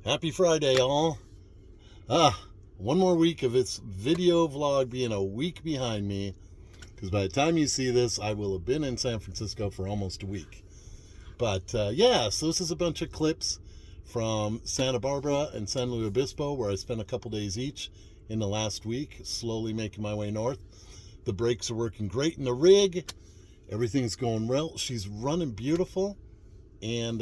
Happy Friday, all. One more week of this video vlog being a week behind me, because by the time you see this, I will have been in San Francisco for almost a week. But yeah, so this is a bunch of clips from Santa Barbara and San Luis Obispo, where I spent a couple days each in the last week, slowly making my way north. The brakes are working great in the rig. Everything's going well. She's running beautiful. And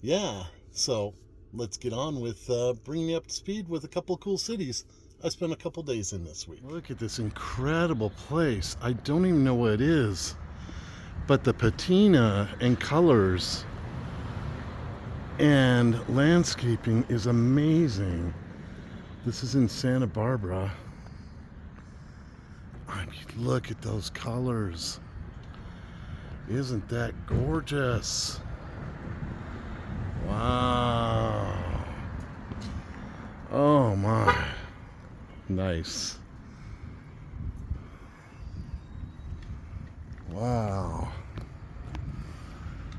yeah, so let's get on with bringing you up to speed with a couple of cool cities I spent a couple days in this week. Look at this incredible place. I don't even know what it is, but the patina and colors and landscaping is amazing. This is in Santa Barbara. I mean, look at those colors. Isn't that gorgeous? Wow. Oh my. Nice. Wow.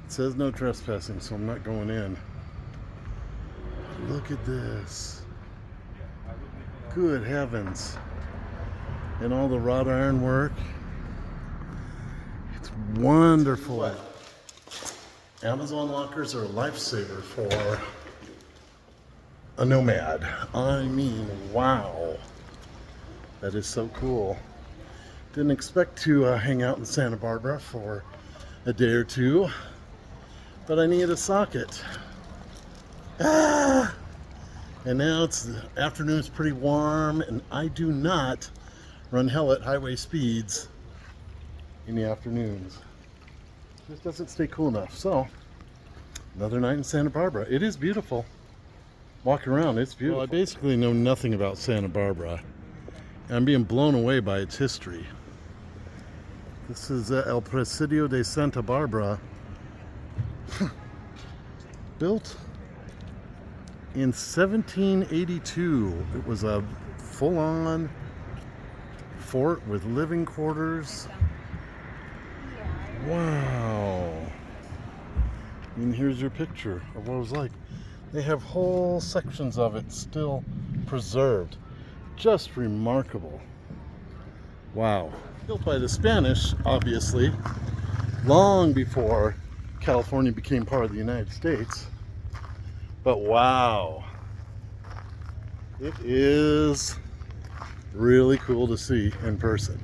It says no trespassing, so I'm not going in. Look at this. Good heavens. And all the wrought iron work. It's wonderful. Amazon lockers are a lifesaver for a nomad. I mean, wow. That is so cool. Didn't expect to hang out in Santa Barbara for a day or two, but I needed a socket. And now it's the afternoon, it's pretty warm, and I do not run hell at highway speeds in the afternoons. Just doesn't stay cool enough. So another night in Santa Barbara. It is beautiful. Walking around, it's beautiful. Well, I basically know nothing about Santa Barbara. I'm being blown away by its history. This is El Presidio de Santa Barbara. Built in 1782. It was a full-on fort with living quarters. Wow. And here's your picture of what it was like. They have whole sections of it still preserved. Just remarkable. Wow. Built by the Spanish, obviously, long before California became part of the United States. But wow. It is really cool to see in person.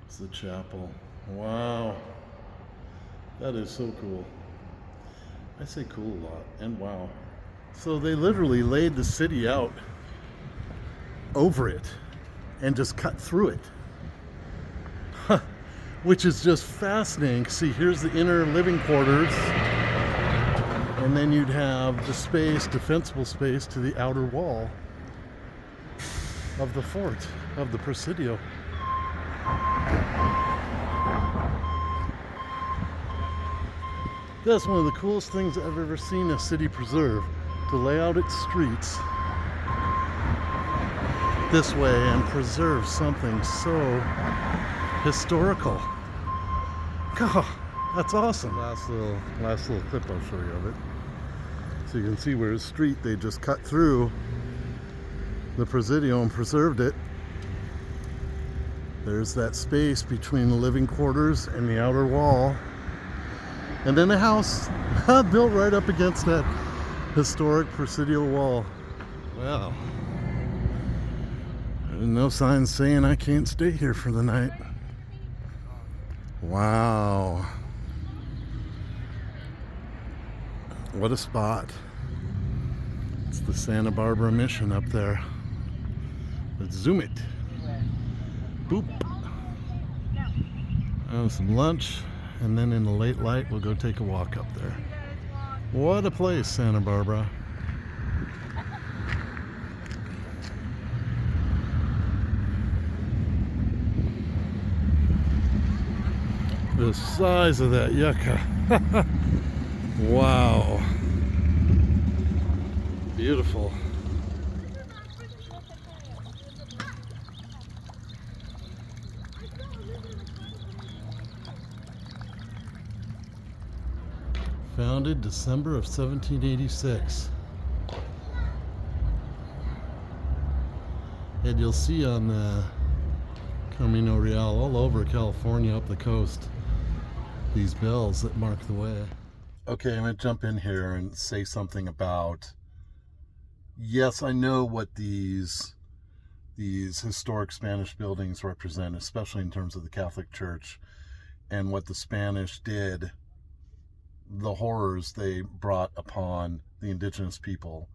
It's the chapel. Wow. That is so cool. I say cool a lot, and wow. So they literally laid the city out over it and just cut through it. Which is just fascinating. See, here's the inner living quarters, and then you'd have the space, defensible space, to the outer wall of the fort, of the Presidio. That's one of the coolest things I've ever seen a city preserve, to lay out its streets this way and preserve something so historical. God, that's awesome. Last little clip I'll show you of it. So you can see where the street, they just cut through the Presidio and preserved it. There's that space between the living quarters and the outer wall. And then the house built right up against that historic Presidio wall. Wow. There's no signs saying I can't stay here for the night. Wow. What a spot. It's the Santa Barbara Mission up there. Let's zoom it. Boop. Have some lunch. And then in the late light, we'll go take a walk up there. What a place, Santa Barbara. The size of that yucca. Wow. Beautiful. Found Founded December of 1786. And you'll see on Camino Real all over California up the coast these bells that mark the way. Okay, I'm going to jump in here and say something about, yes, I know what these historic Spanish buildings represent, especially in terms of the Catholic Church and what the Spanish did, the horrors they brought upon the indigenous people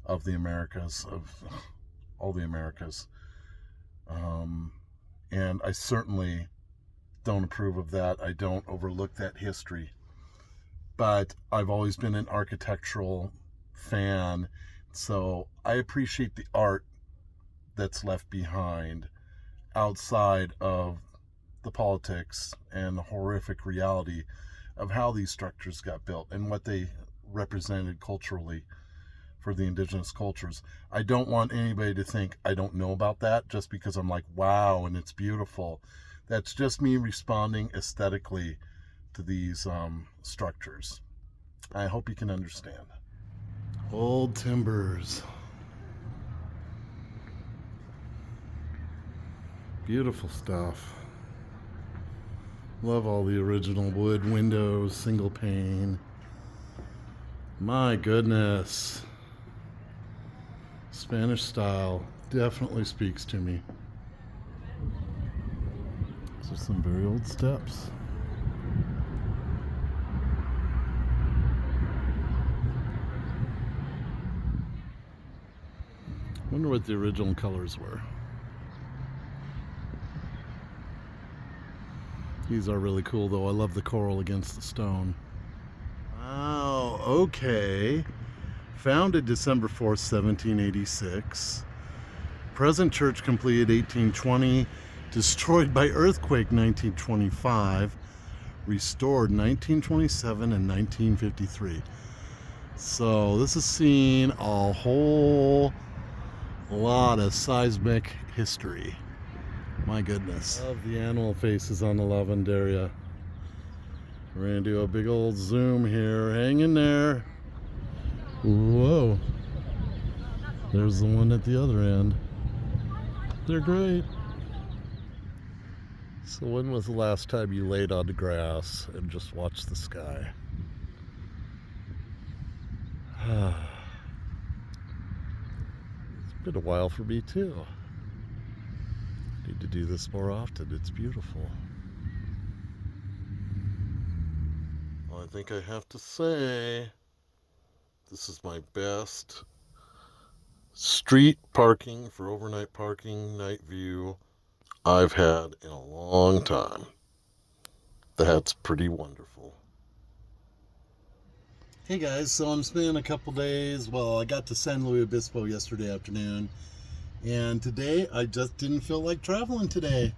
of the Americas, of all the Americas. And I certainly don't approve of that. I don't overlook that history. But I've always been an architectural fan, so I appreciate the art that's left behind outside of the politics and the horrific reality of how these structures got built and what they represented culturally for the indigenous cultures. I don't want anybody to think I don't know about that just because I'm like, wow, and it's beautiful. That's just me responding aesthetically to these structures. I hope you can understand. Old timbers. Beautiful stuff. Love all the original wood windows, single pane. My goodness. Spanish style definitely speaks to me. These are some very old steps. Wonder what the original colors were. These are really cool though. I love the coral against the stone. Wow, okay. Founded December 4th, 1786. Present church completed 1820. Destroyed by earthquake 1925. Restored 1927 and 1953. So this has seen a whole lot of seismic history. My goodness. Love the animal faces on the Lavanderia. We're gonna do a big old zoom here. Hang in there. Whoa. There's the one at the other end. They're great. So when was the last time you laid on the grass and just watched the sky? It's been a while for me too. Need to do this more often. It's beautiful. Well, I think I have to say this is my best street parking for overnight parking, night view I've had in a long time. That's pretty wonderful. Hey guys, so I'm spending a couple days, I got to San Luis Obispo yesterday afternoon, and today I just didn't feel like traveling today.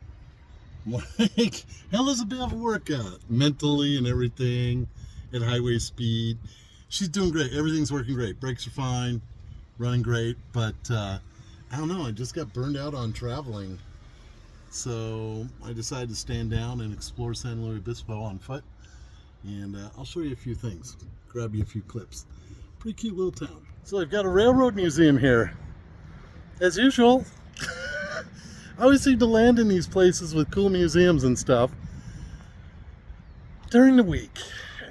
Like, hell is a bit of a workout, mentally and everything, at highway speed. She's doing great, everything's working great, brakes are fine, running great, but I don't know, I just got burned out on traveling. So I decided to stand down and explore San Luis Obispo on foot, and I'll show you a few things, grab you a few clips. Pretty cute little town. So I've got a railroad museum here, as usual. I always seem to land in these places with cool museums and stuff during the week,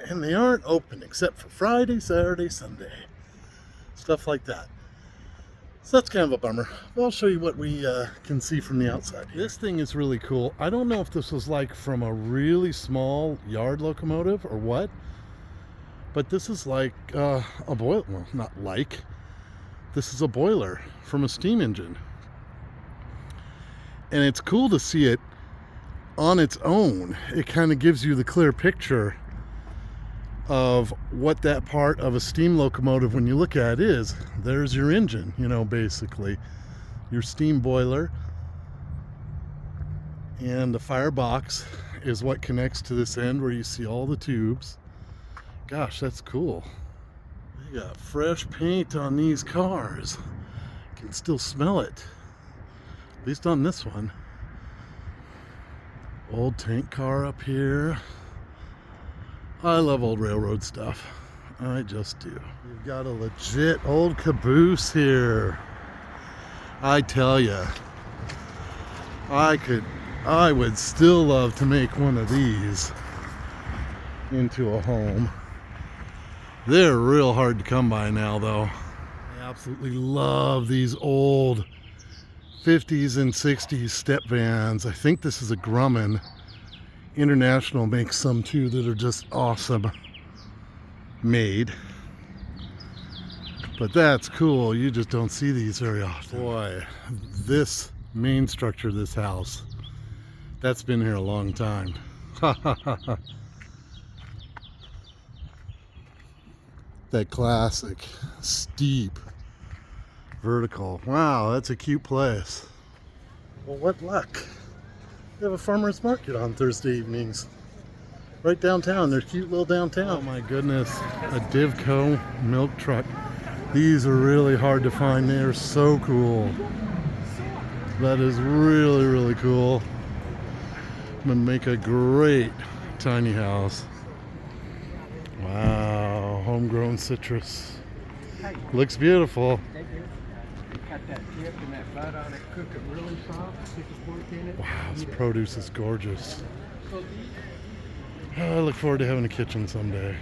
and they aren't open except for Friday, Saturday, Sunday, stuff like that. So that's kind of a bummer, but I'll show you what we can see from the outside. This thing is really cool. I don't know if this was like from a really small yard locomotive or what, but this is like a boiler, well, not like, this is a boiler from a steam engine. And it's cool to see it on its own. It kind of gives you the clear picture of what that part of a steam locomotive, when you look at it, is. There's your engine, you know, basically your steam boiler, and the firebox is what connects to this end where you see all the tubes. Gosh, that's cool. They got fresh paint on these cars. You can still smell it, at least on this one. Old tank car up here. I love old railroad stuff. I just do. You've got a legit old caboose here. I tell you, I would still love to make one of these into a home. They're real hard to come by now though. I absolutely love these old 50s and 60s step vans. I think this is a Grumman. International makes some too that are just awesome made. But that's cool. You just don't see these very often. Boy, this main structure of this house, that's been here a long time. That classic steep vertical. Wow, that's a cute place. Well, what luck. They have a farmer's market on Thursday evenings. Right downtown. They're cute little downtown. Oh my goodness. A Divco milk truck. These are really hard to find. They are so cool. That is really, really cool. Gonna make a great tiny house. Wow, homegrown citrus. Looks beautiful. Cut that tip and that butt on it, cook it really soft, stick a fork in it. Wow, this produce is gorgeous. I look forward to having a kitchen someday.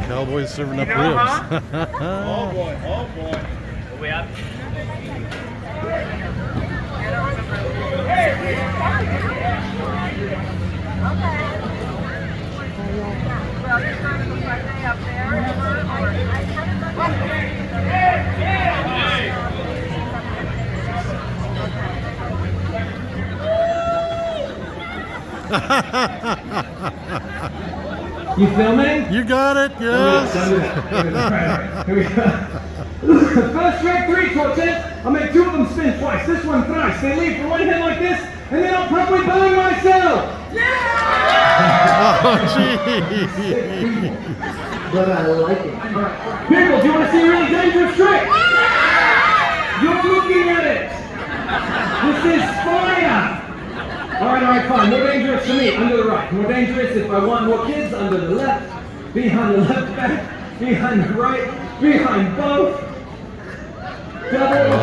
Cowboys serving up ribs. Oh boy, oh boy. We up. You filming? You got it, yes. Here we go. First track 3 torches. I'll make 2 of them spin twice. This one thrice. They leave from one hit like this, and then I'll probably bang myself. Yeah! Oh, jeez. But I like it. Right. People, do you want to see a really dangerous trick? You're looking at it. This is fire. All right, fine. More dangerous for me, under the right. More dangerous if I want more kids, under the left. Behind the left back. Behind the right. Behind both. Double.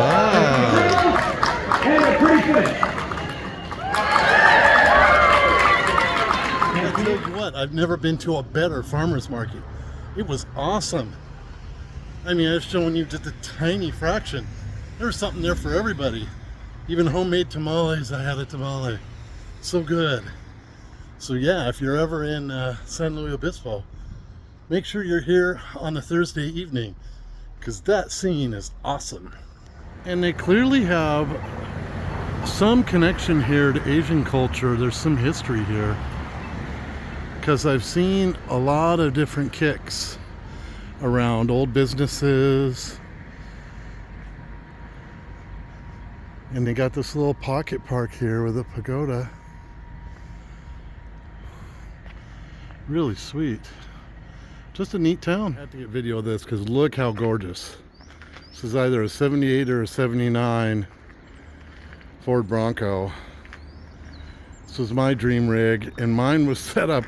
Triple. And a pretty finish. I tell you what, I've never been to a better farmer's market. It was awesome. I mean, I've shown you just a tiny fraction. There was something there for everybody. Even homemade tamales, I had a tamale. So good. So yeah, if you're ever in San Luis Obispo, make sure you're here on a Thursday evening, because that scene is awesome. And they clearly have some connection here to Asian culture. There's some history here, because I've seen a lot of different kicks around old businesses. And they got this little pocket park here with a pagoda. Really sweet. Just a neat town. I had to get video of this because look how gorgeous. This is either a 78 or a 79 Ford Bronco. This was my dream rig, and mine was set up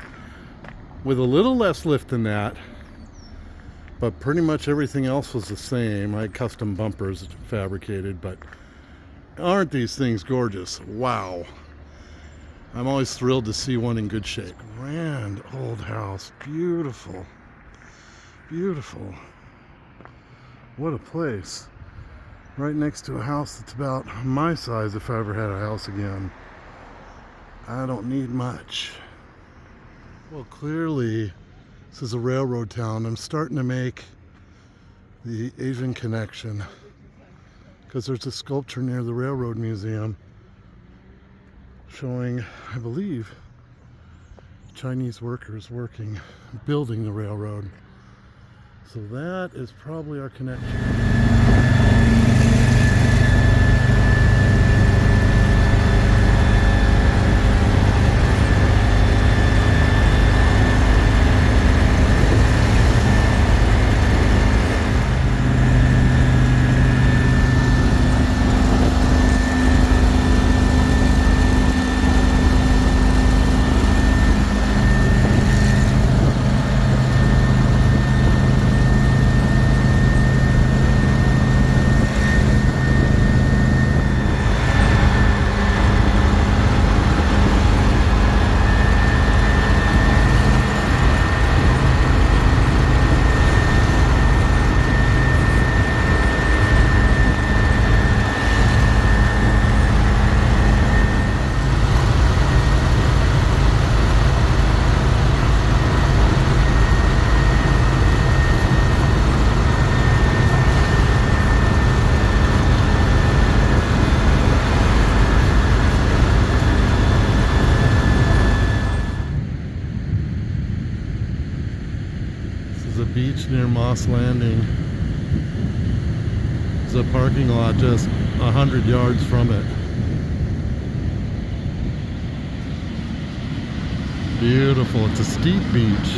with a little less lift than that, but pretty much everything else was the same. I had custom bumpers fabricated, but aren't these things gorgeous? Wow. I'm always thrilled to see one in good shape. Grand old house. Beautiful. Beautiful. What a place. Right next to a house that's about my size if I ever had a house again. I don't need much. Well, clearly, this is a railroad town. I'm starting to make the Asian connection, because there's a sculpture near the Railroad Museum showing, I believe, Chinese workers building the railroad. So that is probably our connection. beach near Moss Landing. There's a parking lot just 100 yards from it. Beautiful. It's a steep beach.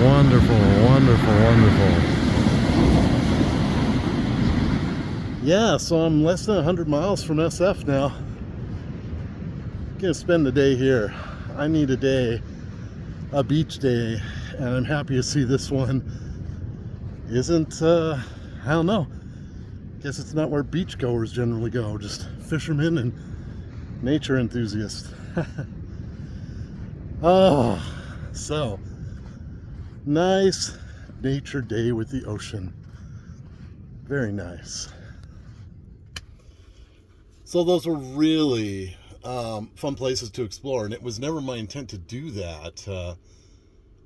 Wonderful, wonderful, wonderful. Yeah, so I'm less than 100 miles from SF now. Gonna spend the day here. I need a day, a beach day, and I'm happy to see this one isn't, I don't know. Guess it's not where beachgoers generally go, just fishermen and nature enthusiasts. Oh, so nice nature day with the ocean. Very nice. So those were really fun places to explore, and it was never my intent to do that.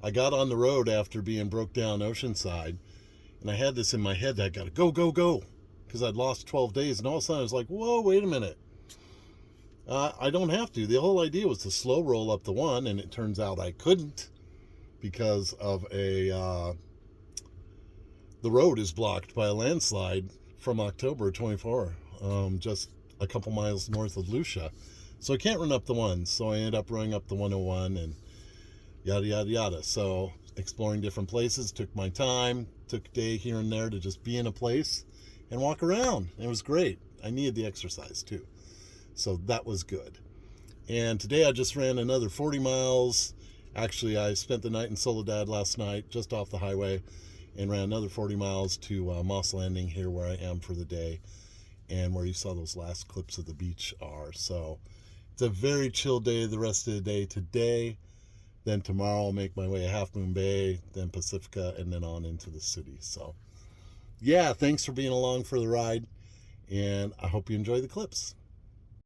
I got on the road after being broke down Oceanside, and I had this in my head that I gotta go, because I'd lost 12 days, and all of a sudden I was like, whoa, wait a minute. I don't have to. The whole idea was to slow roll up the one, and it turns out I couldn't because of the road is blocked by a landslide from October 24, just a couple miles north of Lucia. So I can't run up the one. So I ended up running up the 101 and yada, yada, yada. So exploring different places, took my time, took a day here and there to just be in a place and walk around. It was great. I needed the exercise too. So that was good. And today I just ran another 40 miles. Actually, I spent the night in Soledad last night, just off the highway, and ran another 40 miles to Moss Landing, here where I am for the day, and where you saw those last clips of the beach are. So it's a very chill day the rest of the day today. Then tomorrow I'll make my way to Half Moon Bay, then Pacifica, and then on into the city. So yeah, thanks for being along for the ride, and I hope you enjoy the clips.